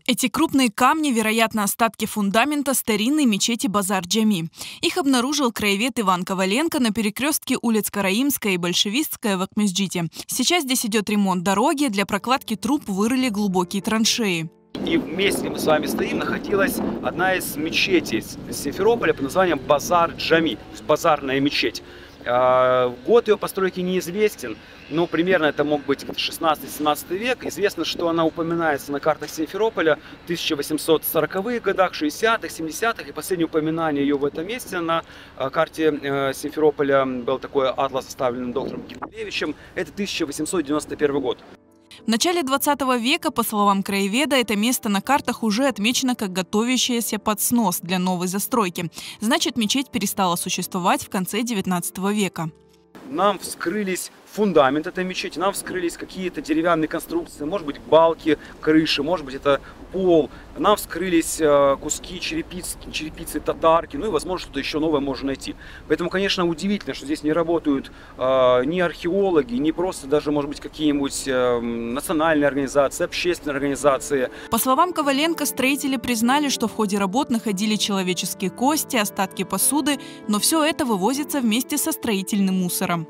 Эти крупные камни, вероятно, остатки фундамента старинной мечети Базар-Джами. Их обнаружил краевед Иван Коваленко на перекрестке улиц Караимская и Большевистская в Акмесджите. Сейчас здесь идет ремонт дороги, для прокладки труб вырыли глубокие траншеи. И в месте, где мы с вами стоим, находилась одна из мечетей Симферополя под названием Базар-Джами, то есть базарная мечеть. Год ее постройки неизвестен, но примерно это мог быть 16-17 век. Известно, что она упоминается на картах Симферополя в 1840-х годах, 60-х, 70-х. И последнее упоминание ее в этом месте на карте Симферополя был такой атлас, составленный доктором Кириллевичем. Это 1891 год. В начале 20 века, по словам краеведа, это место на картах уже отмечено как готовящееся под снос для новой застройки. Значит, мечеть перестала существовать в конце 19 века. Нам вскрылись фундамент этой мечети, нам вскрылись какие-то деревянные конструкции, может быть балки, крыши, может быть это пол. Нам вскрылись куски черепицы татарки, ну и возможно что-то еще новое можно найти. Поэтому, конечно, удивительно, что здесь не работают ни археологи, ни просто даже, может быть, какие-нибудь национальные организации, общественные организации. По словам Коваленко, строители признали, что в ходе работ находили человеческие кости, остатки посуды, но все это вывозится вместе со строительным мусором.